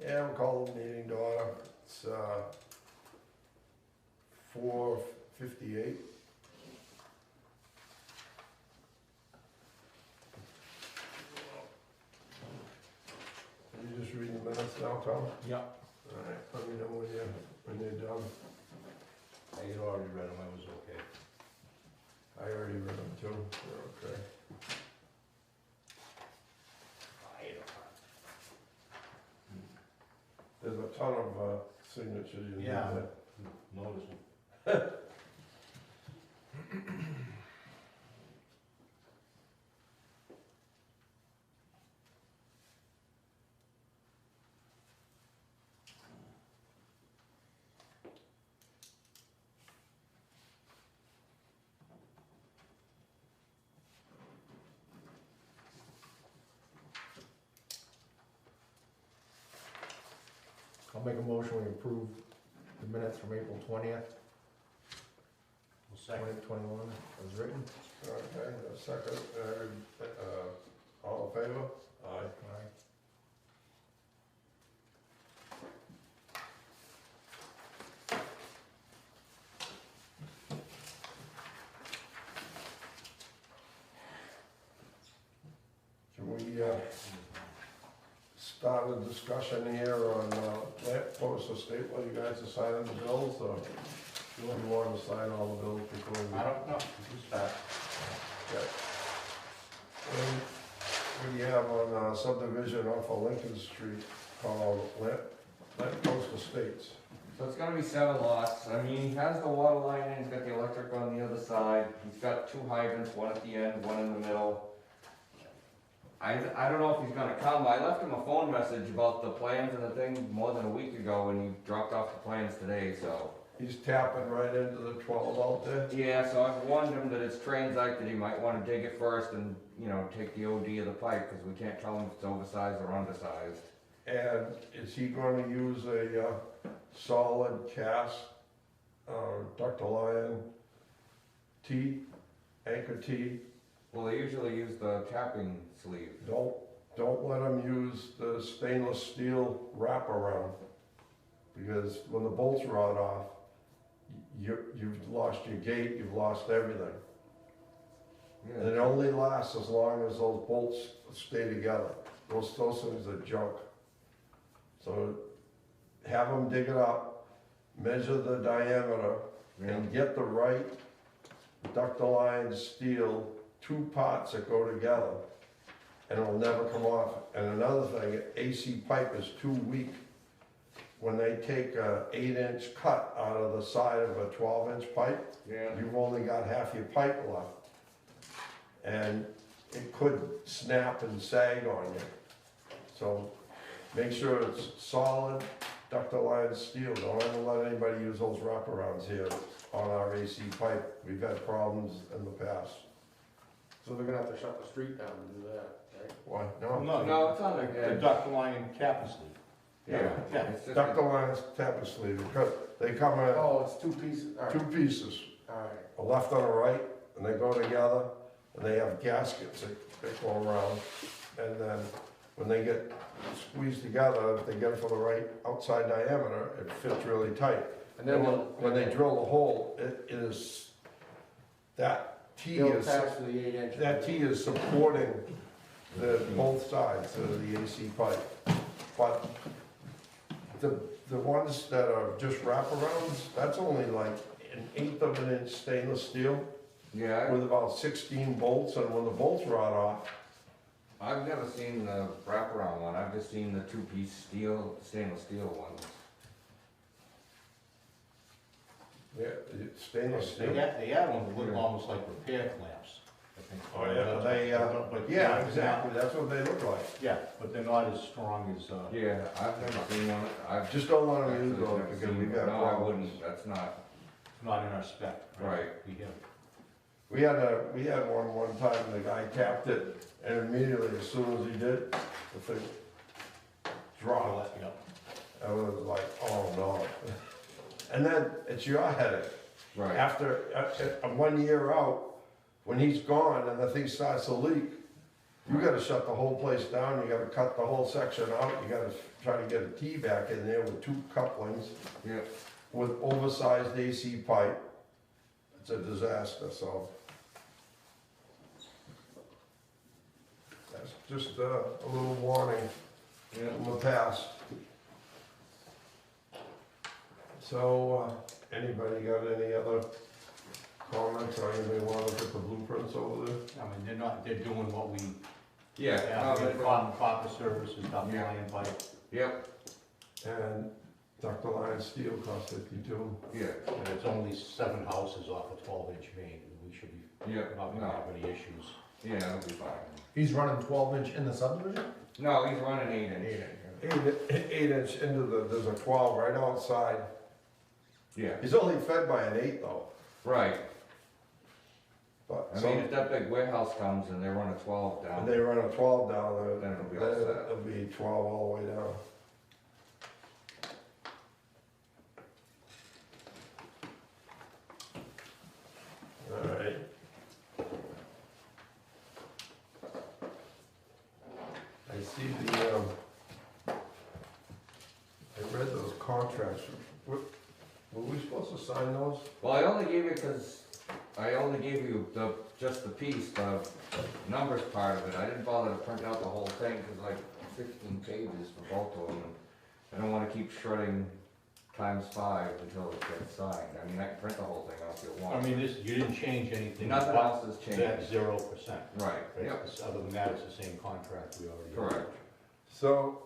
Yeah, we'll call the meeting to order. It's 4:58. You just reading the minutes now, Tom? Yeah. All right, let me know when you're done. I had already read them, I was okay. I already read them too. They're okay. There's a ton of signatures you need Yeah. there. Notice them. I'll make a motion, we approve the minutes from April 20th, Well, second. 2021, as written. Okay, a second. All in favor? Aye. Aye. Can we start a discussion here on lamp post estate while you guys are signing the bills, or do you want to sign all the bills before we? I don't know, you start. Okay. What do you have on subdivision off of Lincoln Street called lamp post estates? So it's gonna be 7 lots. I mean, he has the water line in, he's got the electric on the other side. He's got 2 hydrants, one at the end, one in the middle. I don't know if he's gonna come. I left him a phone message about the plans and the thing more than a week ago, and he dropped off the plans today, so. He's tapping right into the 12 out there. Yeah, so I've warned him that it's transite, that he might wanna dig it first and, you know, take the OD of the pipe, cause we can't tell him if it's oversized or undersized. And is he gonna use a solid cast ductile iron T, anchor T? Well, they usually use the tapping sleeve. Don't let him use the stainless steel wraparound, because when the bolts rot off, you've lost your gate, you've lost everything. And it only lasts as long as those bolts stay together. Those things are junk. So have them dig it up, measure the diameter, and get the right ductile iron steel, 2 parts that go together, and it'll never come off. And another thing, AC pipe is too weak. When they take a 8-inch cut out of the side of a 12-inch pipe, Yeah. you've only got half your pipe left. And it could snap and sag on you. So make sure it's solid ductile iron steel. Don't ever let anybody use those wraparounds here on our AC pipe. We've had problems in the past. So they're gonna have to shut the street down to do that, right? Why? No, it's on The the, ductile line cap sleeve. yeah, Yeah. it's just. Ductile iron tapestry sleeve, because they come in Oh, it's 2 pieces, all 2 right, pieces, all right. a left and a right, and they go together, and they have gaskets that go around. And then when they get squeezed together, if they get it for the right outside diameter, it fits really tight. And then When they drill the hole, it is, that T they'll is, attach to the 8-inch. that T is supporting both sides of the AC pipe. But the ones that are just wraparounds, that's only like 1/8 of an inch stainless steel Yeah, with about 16 bolts, and when the bolts rot off, I've never seen the wraparound one. I've just seen the 2-piece steel, stainless steel ones. yeah, it's stainless They steel. had ones that look almost like repair clamps, I think. Oh, yeah, they, But- yeah, exactly, that's what they look like. Yeah, but they're not as strong as, Yeah, I've never seen one. I've Just don't let them use actually those, never because seen we've one. got No, I problems. wouldn't. That's not. not in our spec. Right. We have. We had one time, the guy tapped it, and immediately, as soon as he did, the thing dropped. Yeah. I was like, oh no. And then it's your headache. Right. After 1 year out, when he's gone and the thing starts to leak, You gotta shut the whole place down, you gotta cut the whole section out, you gotta try to get a T back in there with 2 couplings, Yeah, with oversized AC pipe. It's a disaster, so. That's just a little warning yeah. from the past. So, anybody got any other comments, or anybody wanna look at the blueprints over there? I mean, they're doing what we, Yeah, no, the but- copper services, double Yeah. line pipe, yep, And ductile iron steel cost 52. yeah, and it's only 7 houses off a 12-inch main. We should be, yeah, not gonna no, have any issues. yeah, that'll be fine. He's running 12-inch in the subdivision? No, he's running 8 inch. 8 inch into there's a 12 right outside. Yeah, He's only fed by an 8 though, right. but I so, mean, if that big warehouse comes and they run a 12 and down, they run a 12 down there, then it'll be then all set. it'll be 12 all the way down. Alright. I see I read those contracts. Were we supposed to sign those? Well, I only gave you, cause I only gave you just the piece, the numbers part of it. I didn't bother to print out the whole thing, cause like 15 pages for both of them. I don't wanna keep shredding ×5 until it gets signed. I mean, I can print the whole thing out if you I want. mean, you didn't change anything. Nothing but else has changed. That 0%. Right, yep, Other than that, it's the same contract we already have. correct. So,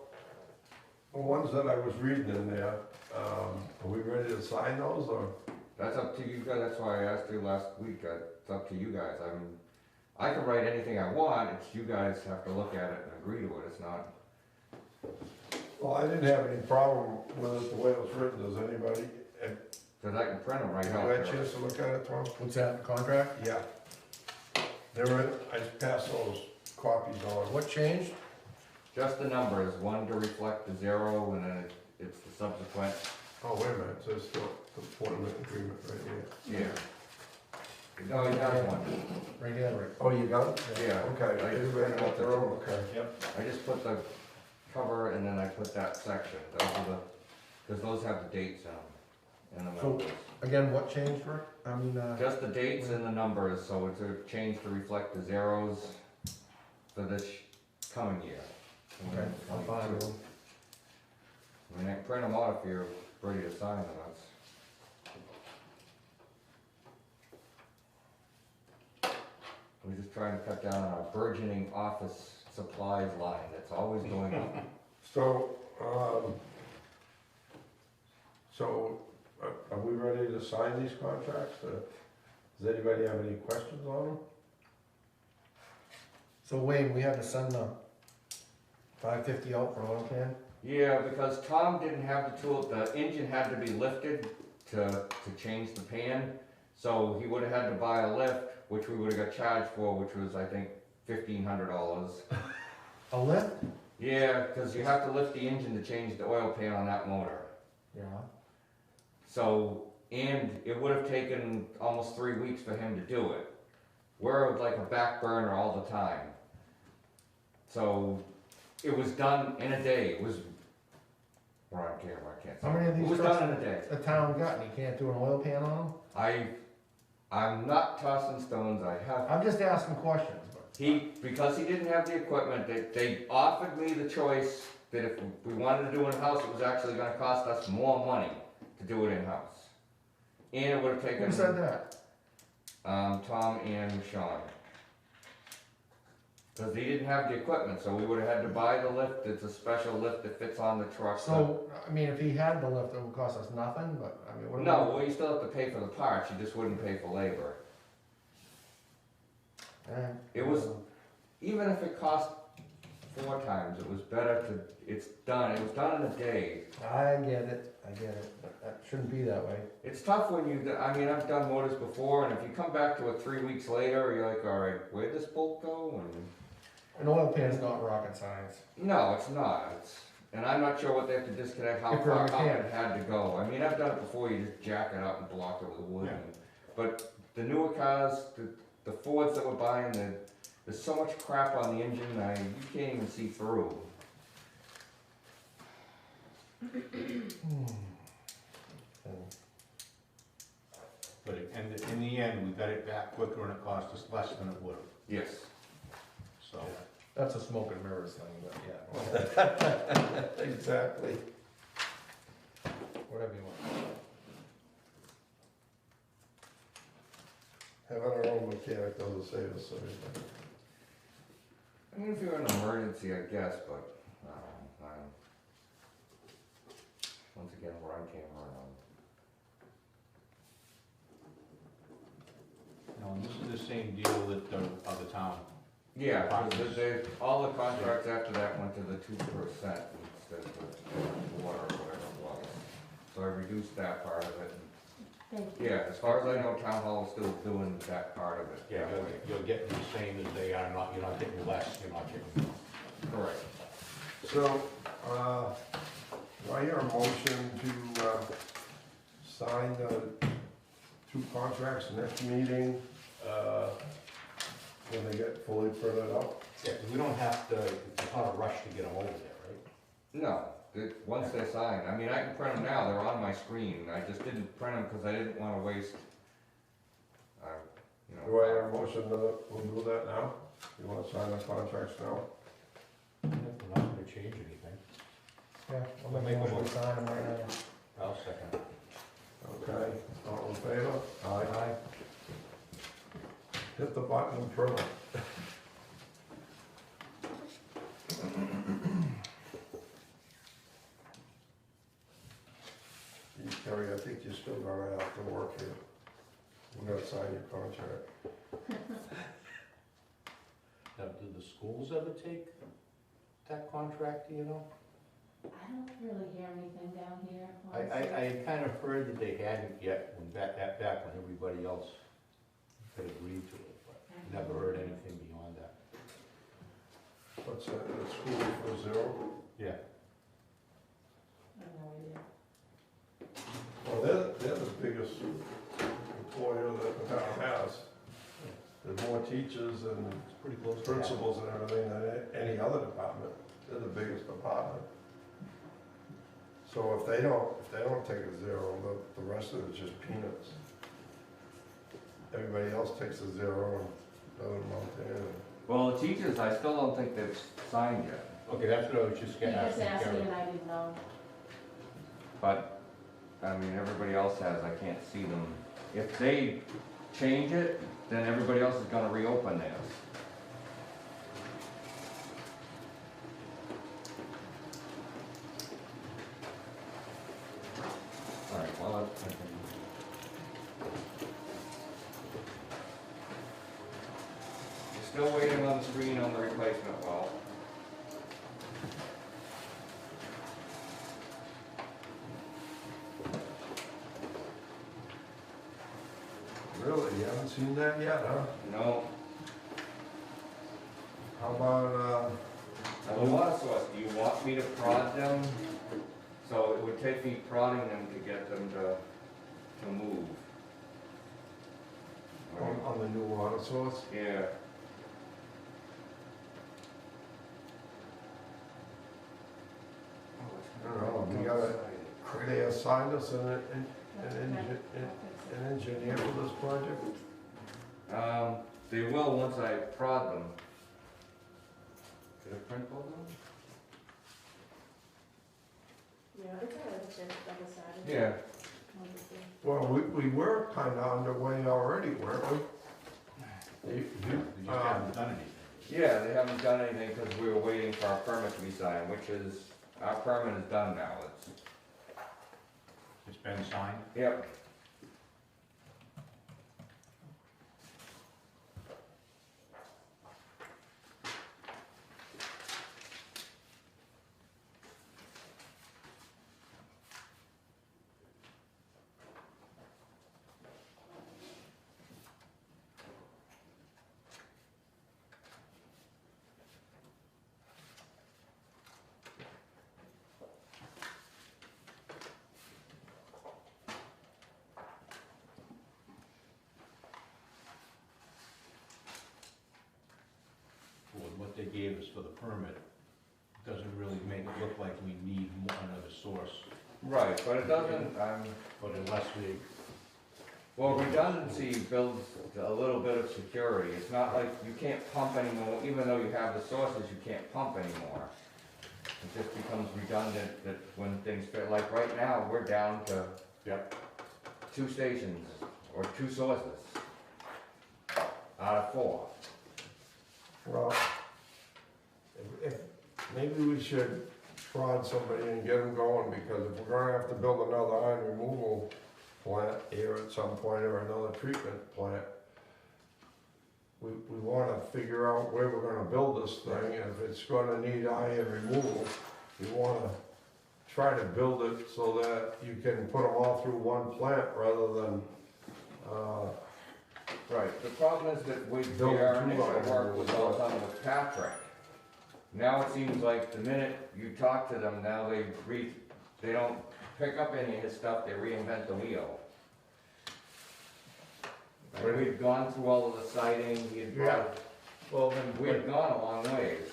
the ones that I was reading in there, are we ready to sign those, or? That's up to you guys, that's why I asked you last week, it's up to you guys. I can write anything I want, it's you guys have to look at it and agree to it, it's not. Well, I didn't have any problem with it the way it was written, does anybody? Cause I can print them right You out had a there. chance to look at it, Tom? What's that, contract? Yeah. They were, I passed those copies on. What changed? Just the numbers, one to reflect the 0 and then it's the subsequent, Oh, wait a minute, it says still, the appointment agreement right here. yeah. No, he has one, Right here, right. Oh, you got it? yeah. Okay, I just everybody printed got out the their own, two. okay. Yep. I just put the cover and then I put that section, those are the, cause those have the dates on them, and the So- numbers. Again, what changed, Rick? I mean, Just the dates and the numbers, so it's a change to reflect the zeros for this coming year. okay, I'm fine with them. I mean, I can print them out if you're ready to sign them, we're just trying to cut down on our burgeoning office supplies line, that's always going up. So, are we ready to sign these contracts? Does anybody have any questions on them? So Wayne, we had to send the 550 out for oil can? Yeah, because Tom didn't have the tool, the engine had to be lifted to change the pan, so he would've had to buy a lift, which we would've got charged for, which was, I think, $1,500. A lift? Yeah, cause you have to lift the engine to change the oil pan on that motor. Yeah. So, and it would've taken almost 3 weeks for him to do it. We're like a back burner all the time. So, it was done in a day, it was, we're on camera, I can't say. How many of It these was trucks done in a day. the town got and you can't do an oil pan on them? I'm not tossing stones, I have, I'm just asking questions, but. because he didn't have the equipment, they offered me the choice that if we wanted to do it in-house, it was actually gonna cost us more money to do it in-house. And it would've taken. Who said that? Tom and Sean. Cause they didn't have the equipment, so we would've had to buy the lift, it's a special lift that fits on the truck. So, I mean, if he had the lift, it would cost us nothing, but, I mean, what? No, well, you still have to pay for the parts, you just wouldn't pay for labor. It was, even if it cost 4 times, it was better to, it was done in a day. I get it, but that shouldn't be that way. It's tough when I mean, I've done motors before, and if you come back to it 3 weeks later, you're like, alright, where'd this bolt go? An oil pan's not rocket science. No, it's not, and I'm not sure what they have to disconnect, how If you're a far up mechanic. it had to go. I mean, I've done it before, you just jack it up and block it with wood. Yeah. But the newer cars, the Fords that we're buying, there's so much crap on the engine, you can't even see through. But in the end, we got it back quicker and it cost us less than it would've, Yes. so. That's a smoke and mirrors thing, but yeah, Exactly. whatever you want. Having our own mechanic doesn't save us anything. I mean, if you're in an emergency, I guess, but, I don't, once again, where I came around. No, and this is the same deal that the other town. Yeah, 'cause all the contracts after that went to the 2% instead of the water or whatever it was. So I reduced that part of it. Thank you. Yeah, as far as I know, town hall is still doing that part of it. Yeah, that way. you're getting the same as they are, you're not getting less, you're not getting more. Correct. So, do I hear a motion to, sign the 2 contracts next meeting, when they get fully printed up? Yeah, 'cause we don't have to, it's not a rush to get them over there, right? No, once they're signed, I mean, I can print them now, they're on my screen, I just didn't print them because I didn't wanna waste, you know. Do I hear a motion that we'll do that now? You wanna sign the contracts now? We're not gonna change anything. Yeah, I'll make a motion to sign them right now. I'll second. Okay, all in favor? Aye. Hit the button and print it. Terry, I think you're still gonna have to work here. We're gonna sign your contract. Now, do the schools ever take that contract, do you know? I don't really hear anything down here, I honestly. kind of heard that they hadn't yet, back when everybody else had agreed to it, but never heard anything beyond that. What's that, the school for 0? Yeah. I have no idea. Well, they're the biggest employer that the town has. There's more teachers and It's pretty close to that. principals and everything than any other department. They're the biggest department. So if they don't take a 0, the rest of it's just peanuts. Everybody else takes a 0 and doesn't amount to anything. Well, the teachers, I still don't think they've signed yet, Okay, that's what I was just He getting just asked me Karen. and I didn't know. but, I mean, everybody else has, I can't see them. If they change it, then everybody else is gonna reopen theirs. Alright, well, still waiting on the screen on the replacement well. Really, you haven't seen that yet, huh? No, How about, now the water source, do you want me to prod them? So it would take me prodding them to get them to move. on the new water source? Yeah. I don't know, we gotta They assigned us an engineer for this project? They will once I prod them. Did I print both of them? Yeah, it's all right, it's double sided. Yeah. Well, we were kinda underway already, weren't we? They just haven't done anything. Yeah, they haven't done anything because we were waiting for our permit to be signed, which is, our permit is done now. It's been signed? Yep. for the permit, doesn't really make it look like we need another source. Right, but it doesn't, But unless we, well, redundancy builds a little bit of security. It's not like you can't pump anymore, even though you have the sources, you can't pump anymore. It just becomes redundant that when things fail, like right now, we're down to yep, 2 stations, or 2 sources, out of 4. Well, if, maybe we should prod somebody and get them going, because if we're gonna have to build another iron removal plant here at some point, or another treatment plant, we wanna figure out where we're gonna build this thing, and if it's gonna need iron removal, we wanna try to build it so that you can put them all through one plant rather than, Right, the problem is that Build our 2 initial iron work was all removal. done with Patrick. Now it seems like the minute you talk to them, now they don't pick up any of his stuff, they reinvent the wheel. And we've gone through all of the siting, he had brought, well, then, we've gone a long ways.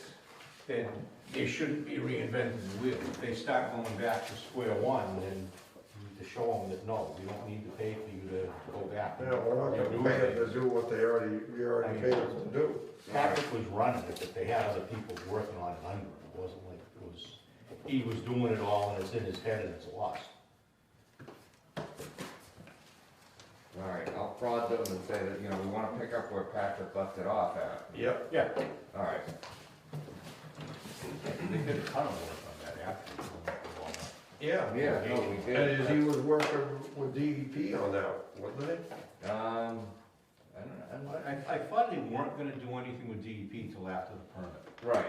then they shouldn't be reinventing the wheel. If they start going back to square one, then you need to show them that, no, we don't need to pay for you to go back. you know, we're not gonna pay them to do what we already paid them to do. Patrick was running it, but they had other people working on it under him. It wasn't like it was, he was doing it all and it's in his head and it's lost. Alright, I'll prod them and say that, we wanna pick up where Patrick left it off at. Yep. Yeah. Alright, They did a ton of work on that actually. Yeah. yeah, no, we And did. he was working with DEP on that, wasn't he? I don't know. I thought they weren't gonna do anything with DEP till after the permit. Right,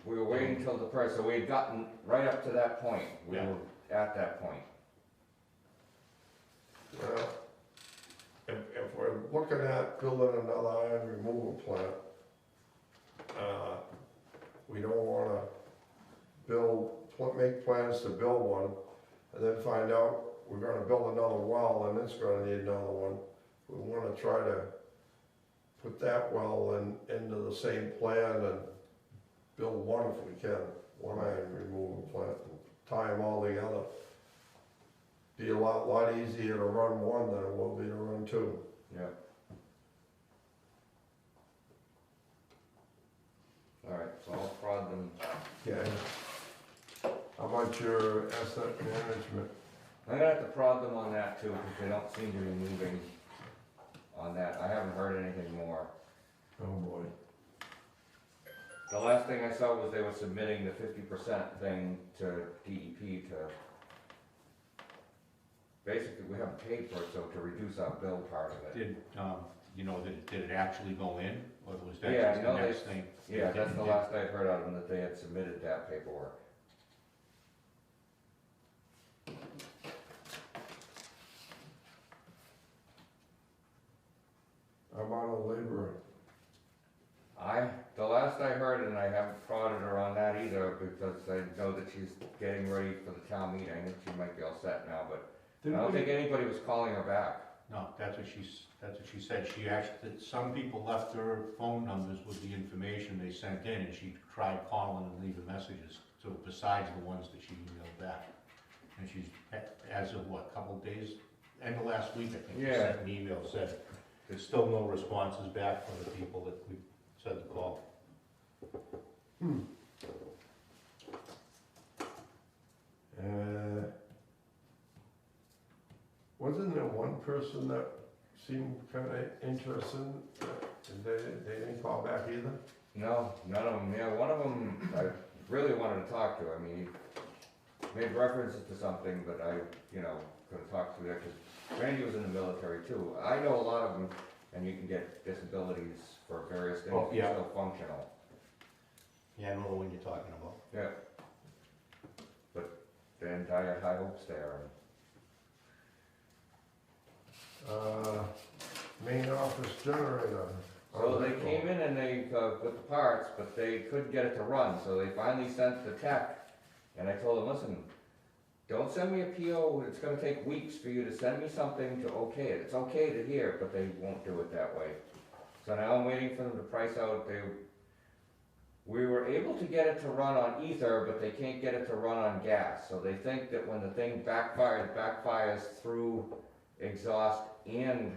we were waiting till the price, so we had gotten right up to that point, we Yeah. were at that point. Well, if we're looking at building another iron removal plant, we don't wanna make plans to build one, and then find out we're gonna build another well, and it's gonna need another one. We wanna try to put that well into the same plan and build one if we can, one iron removal plant, and tie them all together. Be a lot easier to run one than it will be to run 2. Yep. Alright, so I'll prod them, Okay. How about your asset management? I'm gonna have to prod them on that too, because they don't seem to be moving on that, I haven't heard anything more. Oh, boy. The last thing I saw was they were submitting the 50% thing to DEP to, basically, we haven't paid for it, so to reduce our bill part of it. Did, did it actually go in, or was that Yeah, just no, the they- next thing? Yeah, that's the last I'd heard out of them, that they had submitted that paperwork. How about a laborer? The last I heard, and I haven't prodded her on that either, because I know that she's getting ready for the town meeting, I think she might be all set now, but I don't think anybody was calling her back. No, that's what she said. She actually, some people left her phone numbers with the information they sent in, and she tried calling and leaving messages, so besides the ones that she emailed back. And she's, as of what, couple of days, end of last week, I think, she Yeah. sent an email, said, there's still no responses back from the people that we said to call. Wasn't there one person that seemed kinda interested, and they didn't call back either? No, none of them, yeah, one of them, I really wanted to talk to, I mean, he made references to something, but I, couldn't talk to that, because Randy was in the military too. I know a lot of them, and you can get disabilities for various things, Oh, and yeah. still functional. Yeah, I know the one you're talking about. Yeah. But then I had high hopes there, Main office generator. so they came in and they, with the parts, but they couldn't get it to run, so they finally sent the tech. And I told them, listen, don't send me a PO, it's gonna take weeks for you to send me something to okay it. It's okay to hear it, but they won't do it that way. So now I'm waiting for them to price out, We were able to get it to run on ether, but they can't get it to run on gas. So they think that when the thing backfires through exhaust and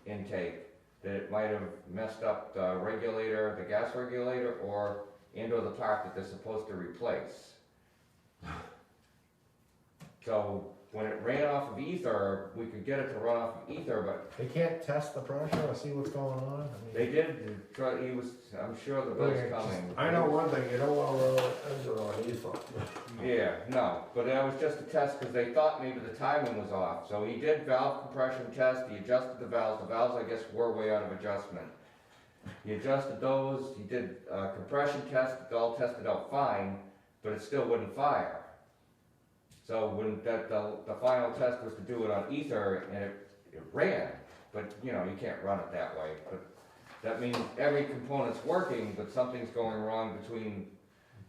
intake, that it might have messed up the regulator, the gas regulator, or the part that they're supposed to replace. So when it ran off of ether, we could get it to run off of ether, but They can't test the pressure or see what's going on? I mean, they did try, I'm sure the bill's coming. I know one thing, you don't wanna run an engine on ether. Yeah, no, but that was just a test, because they thought maybe the timing was off. So he did valve compression test, he adjusted the valves I guess were way out of adjustment. He adjusted those, he did a compression test, it all tested out fine, but it still wouldn't fire. So when the final test was to do it on ether, and it ran, but you know, you can't run it that way. But that means every component's working, but something's going wrong between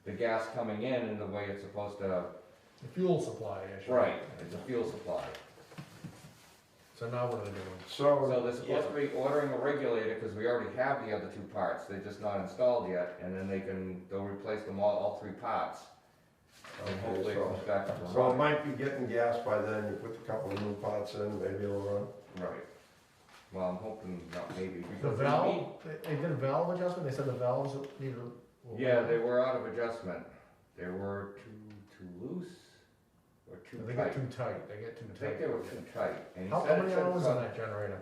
the gas coming in and the way it's supposed to. the fuel supply issue. Right, it's a fuel supply. So now what are they doing? So they're supposed to be ordering a regulator, because we already have the other two parts, they're just not installed yet, and then they'll replace them all three parts. And hopefully it comes back up to So it run. might be getting gas by then, you put a couple of new pots in, maybe it'll run. Right. Well, I'm hoping not maybe, The because we valve, they did a valve adjustment, they said the valves needed. yeah, they were out of adjustment. They were too loose or too They tight. get too tight, they get too I tight. think they were too tight. And he How said it many should hours come- on that generator?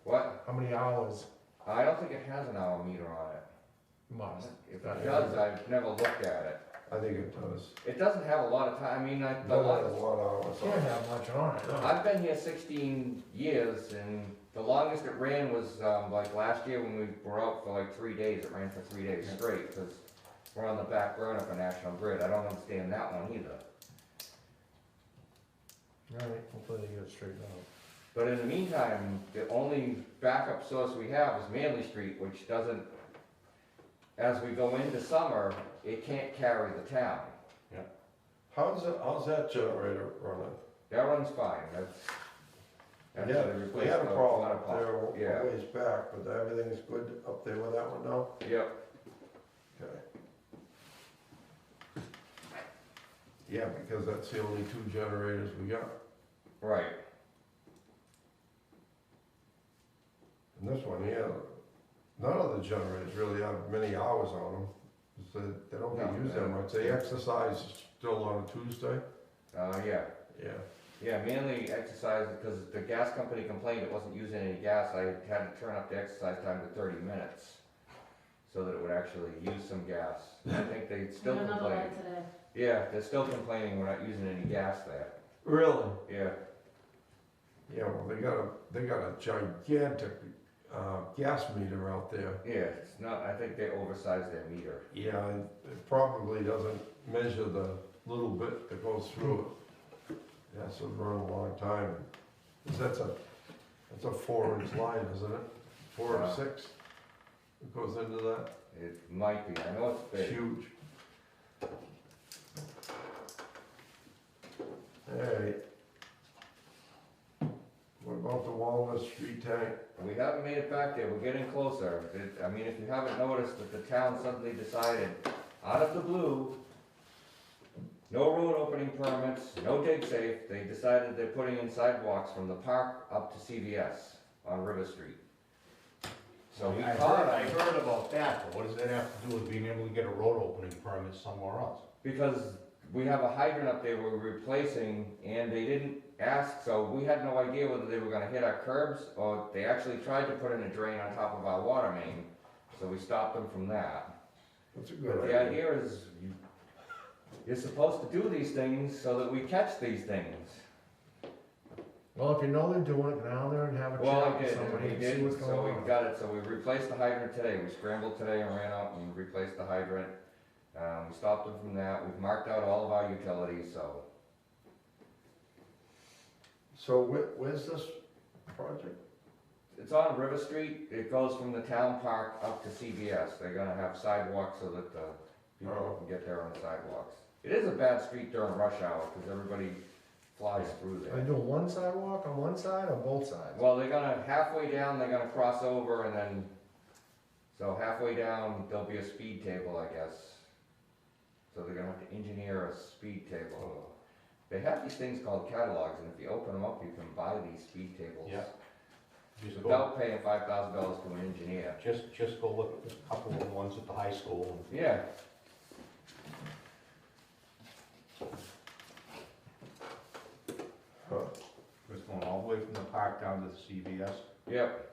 What? How many hours? I don't think it has an hour meter on it. Must. If it does, I've never looked at it. I think it does. It doesn't have a lot of time, I mean, Doesn't have a lot of hours on Can't it. have much on it, no. I've been here 16 years, and the longest it ran was like last year when we were out for like 3 days. It ran for 3 days straight, because we're on the back burner for National Grid. I don't understand that one either. Alright, hopefully they get it straightened out. But in the meantime, the only backup source we have is Manley Street, which doesn't, as we go into summer, it can't carry the town. How's that generator running? That runs fine, that's Yeah, they we replaced had a the problem water up pump. there Yeah. a ways back, but everything's good up there with that one now? Yep, Okay. Yeah, because that's the only two generators we got. right. And this one here, none of the generators really have many hours on them. So they don't get No, used that much. They exercise still on a Tuesday? Yeah. Yeah. Yeah, mainly exercise, because the gas company complained it wasn't using any gas. I had to turn up the exercise time to 30 minutes, so that it would actually use some gas. I think they still Another complain. one today. Yeah, they're still complaining we're not using any gas there. Really? Yeah, Yeah, well, they got a gigantic, gas meter out there. yeah, it's not, I think they oversized their meter. Yeah, it probably doesn't measure the little bit that goes through it. Yeah, so it's run a long time. 'Cause that's a 4-inch line, isn't it? 4 or 6? It goes into that? It might be, I know it's It's big. huge. Alright. What about the Walnut Street tank? We haven't made it back there, we're getting closer. I mean, if you haven't noticed that the town suddenly decided, out of the blue, no road opening permits, no dig safe, they decided they're putting in sidewalks from the park up to CVS on River Street. So we I caught heard about that, but what does that have to do with being able to get a road opening permit somewhere else? because we have a hydrant up there we're replacing, and they didn't ask, so we had no idea whether they were gonna hit our curbs, or they actually tried to put in a drain on top of our water main, so we stopped them from that. That's a But good the idea. idea is, you're supposed to do these things so that we catch these things. Well, if you know they're doing it, get down there and have a Well, chat I with did, and somebody we and see did, what's so going we on. got it, so we replaced the hydrant today, we scrambled today and ran out and replaced the hydrant. We stopped them from that, we've marked out all of our utilities, so. So where's this project? It's on River Street, it goes from the town park up to CVS, they're gonna have sidewalks so that the people can get there on the sidewalks. It is a bad street during rush hour, cause everybody flies through Are they there. doing one sidewalk on one side or both sides? Well, they're gonna, halfway down, they're gonna cross over and then, So halfway down, there'll be a speed table, I guess. So they're gonna have to engineer a speed table. They have these things called catalogs, and if you open them up, you can buy these speed tables. Yeah. Just go, Without paying $5,000 to an engineer. just go look at a couple of the ones at the high school. Yeah. Huh. It's going all the way from the park down to the CVS. Yep.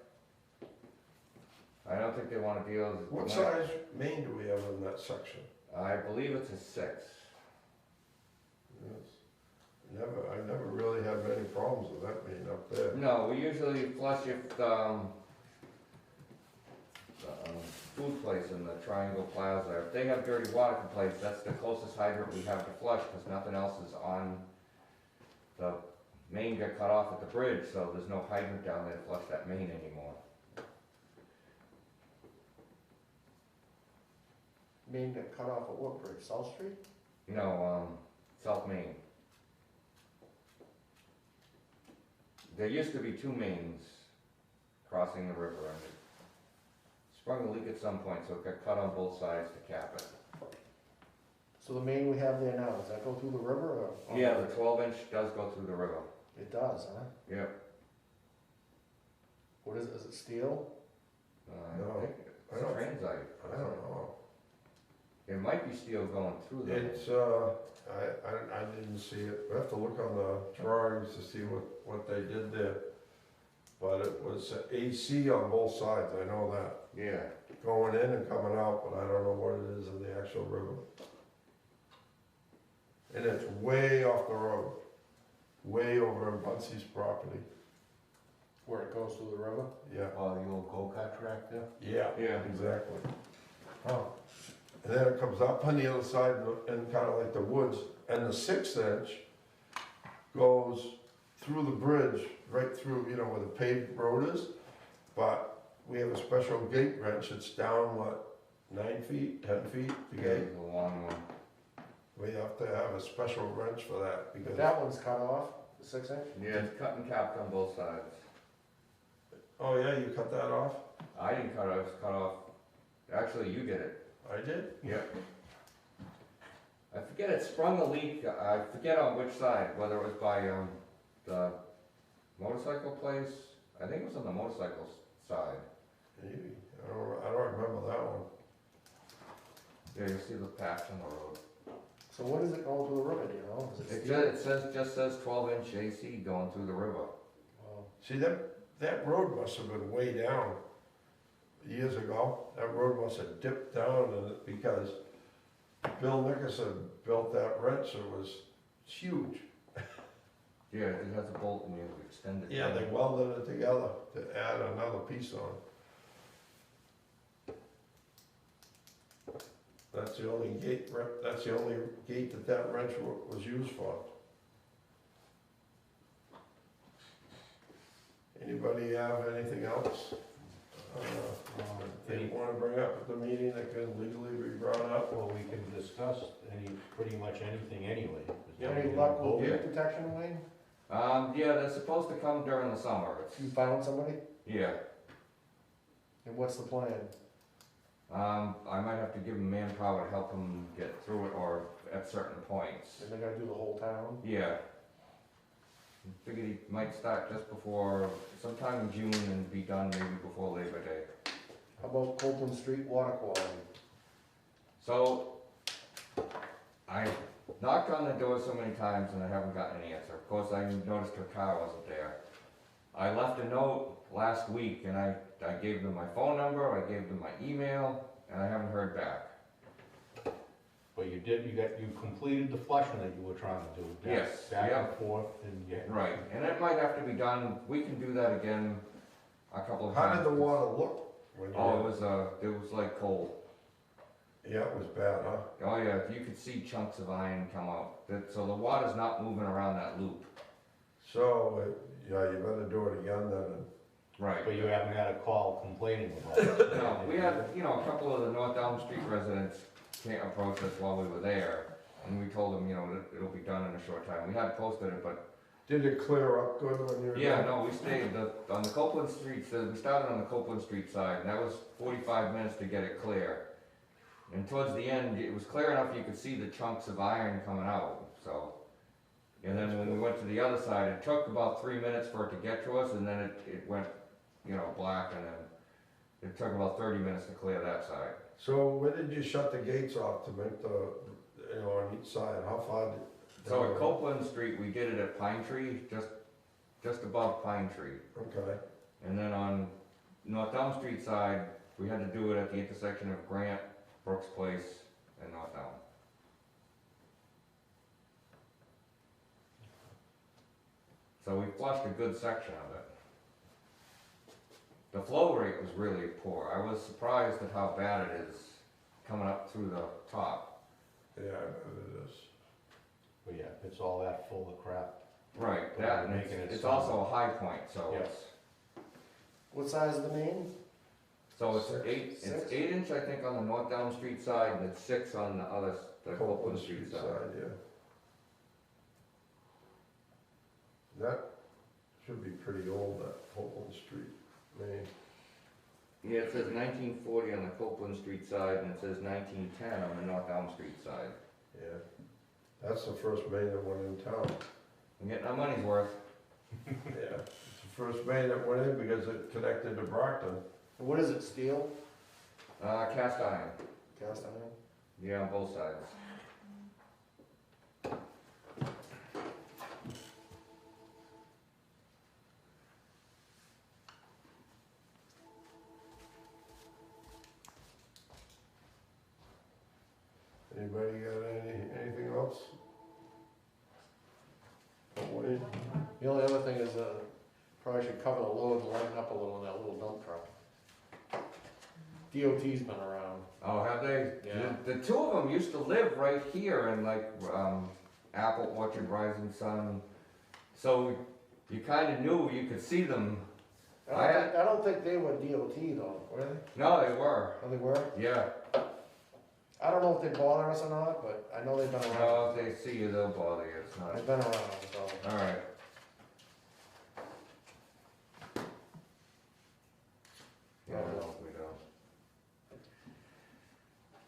I don't think they wanna deal with. What size main do we have in that section? I believe it's a 6. Yes. I've never really had many problems with that main up there. No, we usually flush if, the food place in the Triangle Plaza, if they have dirty water complaints, that's the closest hydrant we have to flush, cause nothing else is on. The main got cut off at the bridge, so there's no hydrant down there to flush that main anymore. Main got cut off at what bridge, South Street? South Main. There used to be 2 mains crossing the river, and it sprung a leak at some point, so it got cut on both sides to cap it. So the main we have there now, does that go through the river or? Yeah, the 12-inch does go through the river. It does, huh? Yep. What is it steel? No, think I it's don't- transite. I don't know. It might be steel going through there. It's, I didn't see it. We have to look on the drawings to see what they did there. But it was AC on both sides, I know that. Yeah. Going in and coming out, but I don't know what it is in the actual river. And it's way off the road, way over in Buncey's property. Where it goes through the river? Yeah, The old go-kart track there. yeah, Yeah. exactly. Oh, And then it comes up on the other side and kind of like the woods. And the 6-inch goes through the bridge, right through, where the paved road is. But we have a special gate wrench. It's down, 9 feet, 10 feet, the Yeah, gate. it's a long one. We have to have a special wrench for that because, that one's cut off, the 6-inch? Yeah, it's cut and capped on both sides. oh yeah, you cut that off? I didn't cut it, it was cut off. Actually, you did it. I did? Yep. I forget, it sprung a leak, I forget on which side, whether it was by, the motorcycle place. I think it was on the motorcycle side. Maybe. I don't remember that one. Yeah, you see the patch on the road. So what is it going through the river, do you know? Is it It steel? just says 12-inch AC going through the river. Oh, See, that road must have been way down years ago. That road must have dipped down because Bill Nickerson built that wrench. It was huge. Yeah, it has a bolt and you extend it. Yeah, they welded it together to add another piece on. That's the only gate, that's the only gate that wrench was used for. Anybody have anything else? They wanna bring up at the meeting that can legally be brought up? Well, we can discuss pretty much anything anyway. You have any luck with leak detection, Wayne? Yeah, they're supposed to come during the summer. You found somebody? Yeah. And what's the plan? I might have to give them manpower to help them get through it or at certain points. And they're gonna do the whole town? Yeah. Figured he might start just before, sometime in June and be done maybe before Labor Day. How about Copeland Street water quality? So, I knocked on the door so many times and I haven't gotten an answer. Of course, I noticed her car wasn't there. I left a note last week and I gave them my phone number, I gave them my email, and I haven't heard back. But you completed the flushing that you were trying to do. Yes, Back yeah. and forth and yeah. Right, and it might have to be done, we can do that again a couple of times. How did the water look? When Oh, it was like coal. Yeah, it was bad, huh? Oh yeah, you could see chunks of iron come out. So the water's not moving around that loop. So, yeah, you better do it again then. Right. But you haven't had a call complaining about it. No, we had, a couple of the North Elm Street residents came approach us while we were there, and we told them, it'll be done in a short time. We had posted it, but Did it clear up good when you were? Yeah, no, we stayed on the Copeland Street, so we started on the Copeland Street side, and that was 45 minutes to get it clear. And towards the end, it was clear enough you could see the chunks of iron coming out, so. And then when we went to the other side, it took about 3 minutes for it to get to us, and then it went, you know, black, and then it took about 30 minutes to clear that side. So when did you shut the gates off to make the, you know, on each side, how far did? So at Copeland Street, we did it at Pine Tree, just above Pine Tree. Okay, And then on North Elm Street side, we had to do it at the intersection of Grant, Brooks Place, and North Elm. So we flushed a good section of it. The flow rate was really poor. I was surprised at how bad it is coming up through the top. yeah, I bet it is. But yeah, it's all that full of crap. Right, But that, we're and making it it's sound- also a high point, so Yeah. it's, What size is the main? so it's Six. it's Six? 8 inch, I think, on the North Elm Street side, and it's 6 on the other, the Copeland Street side. Yeah. That should be pretty old, that Copeland Street, Main. Yeah, it says 1940 on the Copeland Street side, and it says 1910 on the North Elm Street side. Yeah. That's the first main that went in town. I'm getting our money's worth. Yeah. It's the first main that went in because it connected to Brockton. What is it, steel? Cast iron, Cast iron? yeah, on both sides. Anybody got anything else? Wayne? The only other thing is, probably should cover the load and lighten up a little in that little dump truck. DOT's been around. Oh, have they? Yeah. The two of them used to live right here in like, Apple Orchard, Rising Sun. So you kinda knew, you could see them. I don't think they were DOT though, were they? No, they were, Oh, they were? yeah. I don't know if they bother us or not, but I know they've been around. No, if they see you, they'll bother you, it's not, They've been around, so. alright. Yeah, no, we don't.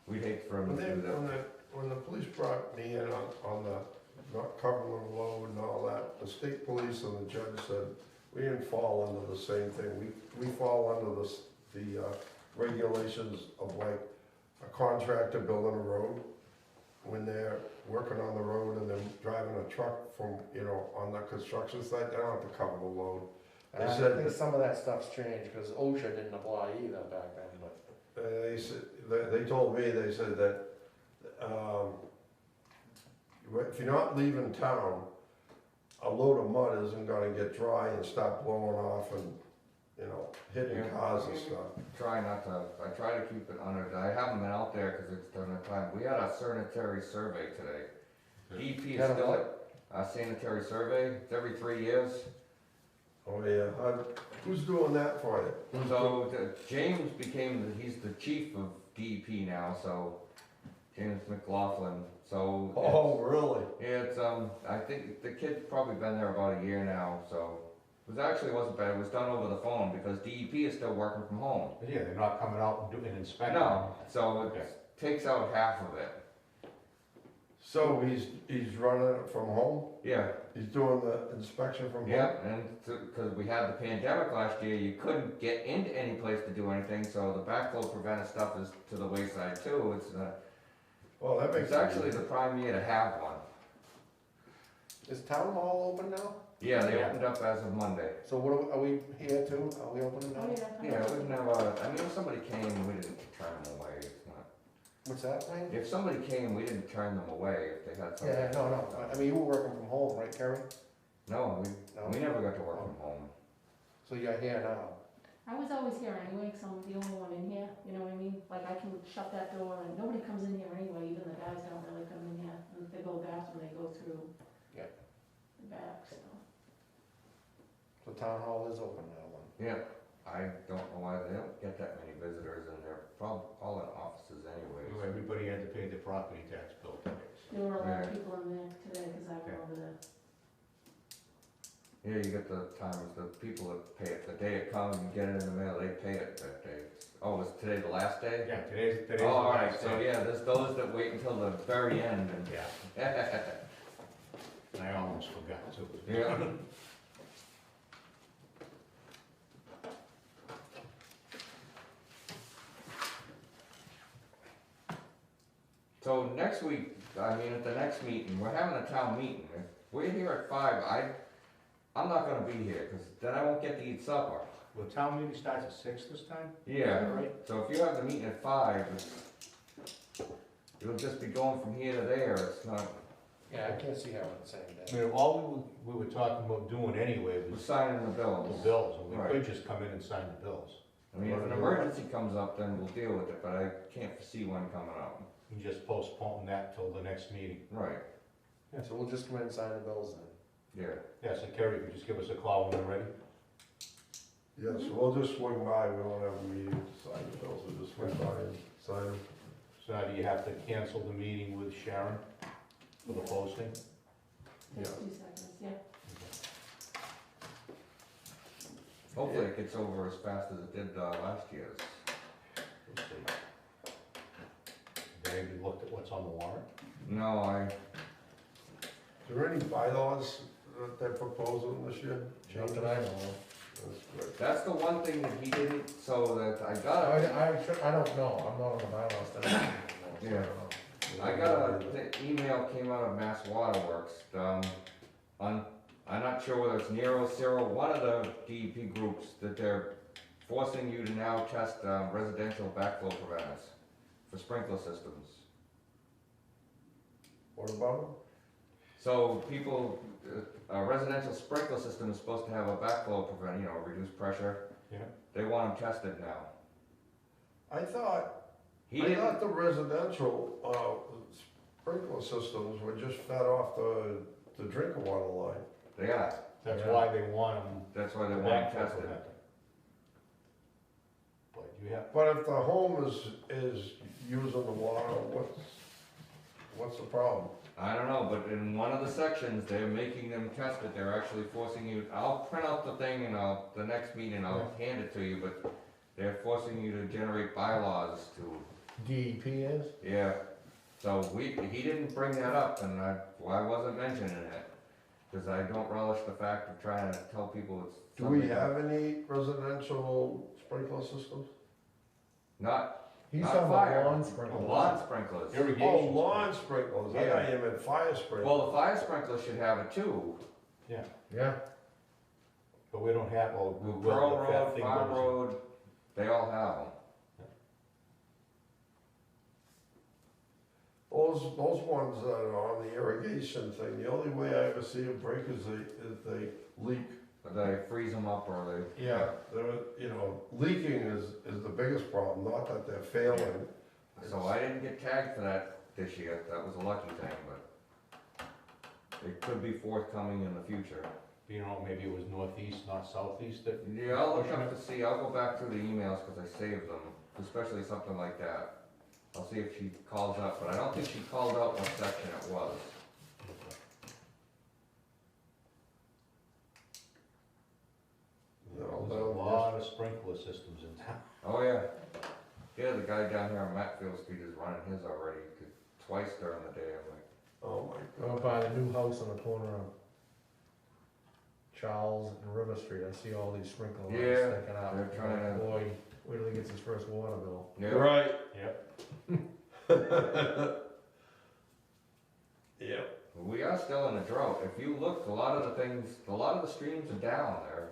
We'd hate for them When to do that. when the police brought me in on the not covering the load and all that, the state police and the judge said, we didn't fall under the same thing. We fall under the regulations of like a contractor building a road. When they're working on the road and they're driving a truck from, you know, on the construction site, they don't have to cover the load. And I said think that- some of that stuff's changed, because OSHA didn't apply either back then, but. They said, they told me, they said that, if you're not leaving town, a load of mud isn't gonna get dry and start blowing off and, you know, hitting Yeah. cars and stuff. Try not to, I try to keep it under, I haven't been out there because it's during the time, we had a sanitary survey today. DEP is Had a still, what? a sanitary survey, it's every 3 years. Oh, yeah, who's doing that for you? So James became, he's the chief of DEP now, so, James McLaughlin, so. Oh, really? It's, I think the kid's probably been there about a year now, so. It wasn't bad, it was done over the phone because DEP is still working from home. Yeah, they're not coming out and doing an inspection. No, so Okay. it takes out half of it. So he's running it from home? Yeah, He's doing the inspection from home? yeah, and because we had the pandemic last year, you couldn't get into any place to do anything, so the backflow preventive stuff is to the wayside too. Oh, that makes It's actually the prime year to have one. Is town hall open now? Yeah, they Yeah. opened up as of Monday. So what, are we here too? Are we open Oh, now? yeah. Yeah, we've never, I mean, if somebody came, we didn't turn them away, it's not. What's that, Wayne? If somebody came, we didn't turn them away if they had something. Yeah, no. I mean, you were working from home, right, Kerry? No, No? we never got to work from home. So you're here now? I was always here anyway, because I'm the only one in here, you know what I mean? Like, I can shut that door and nobody comes in here anyway, even the guys don't really come in here. And if they go to the bathroom, they go through Yeah. the back, so. So town hall is open now then? Yeah, I don't know why they don't get that many visitors and they're probably all in offices anyways. Everybody had to pay their property tax bill today. There were a lot of Yeah. people in there today, because I went Okay. over there. Yeah, you get the timers, the people that pay it, the day it comes and get it in the mail, they pay it that day. Oh, is today the last day? Yeah, today's the Oh, alright, last so day. yeah, there's those that wait until the very end and. Yeah, I almost forgot too. Yeah. So next week, I mean, at the next meeting, we're having a town meeting. If we're here at 5, I'm not gonna be here, cause then I won't get to eat supper. Well, town meeting starts at 6 this time? Yeah, Right? so if you have the meeting at 5, you'll just be going from here to there, it's not, Yeah, I can't see how on the same I day. mean, all we were talking about doing anyway we're was signing the the bills. bills, and we Right. could just come in and sign the bills. I mean, if an emergency comes up, then we'll deal with it, but I can't foresee one coming up. We can just postpone that till the next meeting. Right, So we'll just come in and sign the bills then. yeah. Yeah, so Kerry, could you just give us a call when you're ready? Yeah, so we'll just swing by, we won't have a meeting to sign the bills, we'll just swing by and sign them. So now do you have to cancel the meeting with Sharon for the posting? Takes 2 seconds, yeah. Hopefully it gets over as fast as it did last year's. Let's see. Have you looked at what's on the warrant? No, Is there any bylaws that they're proposing this year? Not that I know of. That's great. that's the one thing that he didn't, so that I I, got I don't know, I'm not on the bylaws, that I don't know, so I Yeah. don't know. I got the email came out of Mass Waterworks, I'm not sure whether it's Nero, Cyril, one of the DEP groups, that they're forcing you to now test residential backflow preventers for sprinkler systems. What about them? So people, a residential sprinkler system is supposed to have a backflow prevent, reduce pressure. Yeah. They want them tested now. I thought He I didn't, thought the residential, sprinkler systems were just fed off the drinking water line. they are, That's Yeah. why they want them that's why they want back them tested. But you have, But if the home is using the water, what's the problem? I don't know, but in one of the sections, they're making them test it, they're actually forcing you, I'll print out the thing and the next meeting, I'll hand it to you, but they're forcing you to generate bylaws to, DEP is? yeah. So he didn't bring that up and I wasn't mentioning it, cause I don't relish the fact of trying to tell people it's. Do we something- have any residential sprinkler systems? Not He's Not talking fire. about lawn sprinklers. lawn sprinklers. irrigation. Oh, lawn sprinklers, I Yeah. thought you meant fire sprinklers. Well, the fire sprinklers should have it too. Yeah, But we don't have, well, we will Pearl if that Road, thing Farm goes. Road, they all have them. Those ones that are on the irrigation thing, the only way I ever see them break is they leak. But they freeze them up or they. Yeah, leaking is the biggest problem, not that they're failing. So I didn't get tagged for that this year, that was a lucky thing, but it could be forthcoming in the future. You know, maybe it was northeast, not southeast that. Yeah, I'll look up to see, I'll go back through the emails, cause I saved them, especially something like that. I'll see if she calls up, but I don't think she called out what section it was. There's a lot of sprinkler systems in town. Oh, yeah. Yeah, the guy down here on Matfield Street is running his already, twice during the day, I'm like, Oh my over God. by the new house on the corner of Charles and River Street, I see all these sprinkler lines Yeah, sticking out. they're trying to- Boy, wait till he gets his first water bill. yeah. Right. Yep. Yep. We are still in a drought. If you look, a lot of the streams are down. They're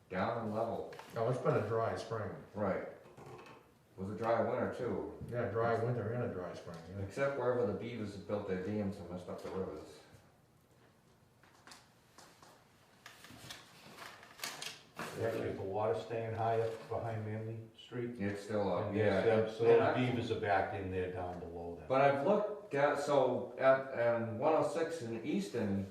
down and level. Oh, it's been a dry spring. Right. It was a dry winter too, Yeah, dry winter and a dry spring, yeah. except wherever the beavers have built their dams and messed up the rivers. Actually, the water staying high up behind Manley Street. It's still up, And yeah. there's, so And the I- beavers are backed in there down below that. But I've looked down, so at 106 in Easton,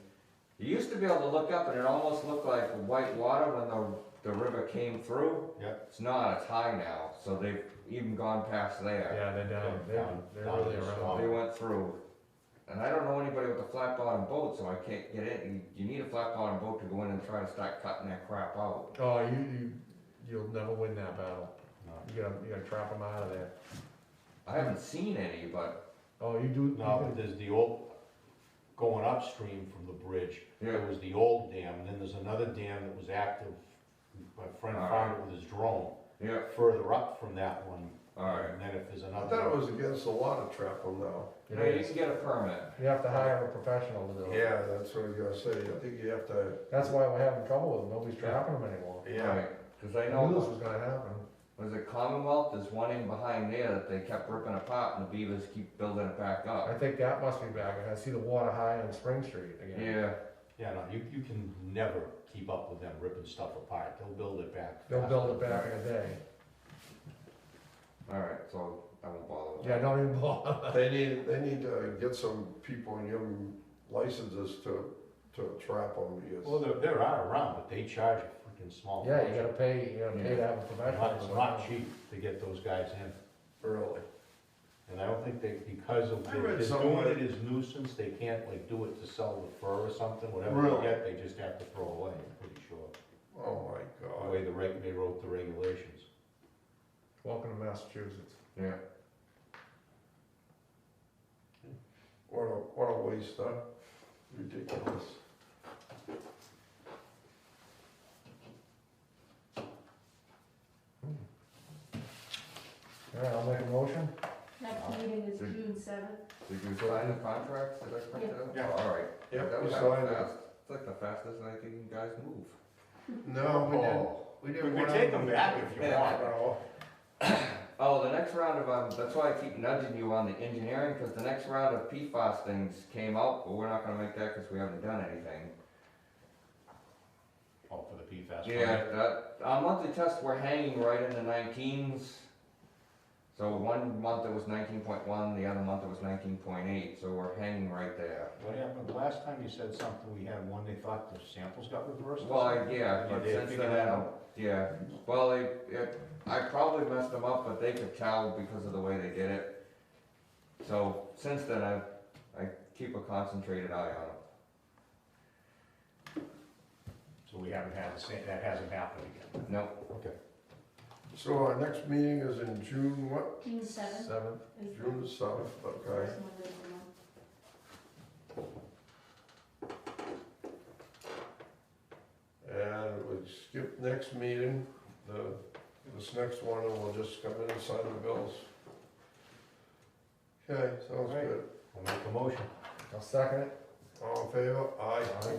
you used to be able to look up and it almost looked like white water when the river came through. Yep. It's not, it's high now, so they've even gone past there. Yeah, they're down, Down- they're down really to the around. swamp. They went through. And I don't know anybody with a flat bottom bottom boat, so I can't get in. You need a flat bottom boat to go in and try to start cutting that crap out. Oh, you'll never win that battle. No. You gotta trap them out of there. I haven't seen any, but, Oh, you do? No, but there's the old, going upstream from the bridge, yeah, there was the old dam, and then there's another dam that was active. My friend found it with his drone, yeah, further up from that one. alright. And then if there's I another. thought it was against the law to trap them now. You know, you can get a permit. You have to hire a professional to do it. Yeah, that's what I was gonna say, I think you have to, That's why we're having trouble with them, nobody's trapping them anymore. yeah. Cause I I know, knew this was gonna happen. was it Commonwealth, there's one in behind there that they kept ripping apart and the beavers keep building it back I up. think that must be back, I see the water high on Spring Street again. Yeah, Yeah, no, you can never keep up with them ripping stuff apart, they'll build it back. They'll build it faster. back in a day. alright, so I won't bother with Yeah, that. don't even bother. They need to get some people and give them licenses to trap them Well, because, there are around, but they charge a freaking small. Yeah, fortune. you gotta pay to have a professional. It's not cheap to get those guys in, really. and I don't think they, because of, I they're read doing somewhere- it as nuisance, they can't like do it to sell the fur or something, whatever Really? they get, they just have to throw away, I'm pretty sure. Oh my The God. way they wrote the regulations. Welcome to Massachusetts. Yeah, What a waste, huh? Ridiculous. Alright, I'll make a motion. Next meeting is June 7th. did you sign the contracts, did I print it out? Yeah. Alright. Yep, That we was signed it. fast, it's like the fastest I think you guys move. No, we didn't. We We didn't. could take them back if you Yeah. want. No. Oh, the next round of, that's why I keep nudging you on the engineering, cause the next round of PFAS things came out, but we're not gonna make that cause we haven't done anything. Oh, for the PFAS. Yeah, that, our monthly tests were hanging right in the 19s. So one month it was 19.1, the other month it was 19.8, so we're hanging right there. What happened, the last time you said something, we had one, they thought the samples got reversed or Well, something? yeah, Did but they since figure then, that out? yeah, well, I probably messed them up, but they could tell because of the way they did it. So since then, I keep a concentrated eye on them. So we haven't had the same, that hasn't happened again? No, Okay. So our next meeting is in June, what? June 7th 7th. is the June the 7th, okay. first Monday of the month. And we skip next meeting, this next one, and we'll just come in and sign the bills. Okay, sounds Right. good. We'll make a motion. I'll second it. All in favor? Aye. Aye.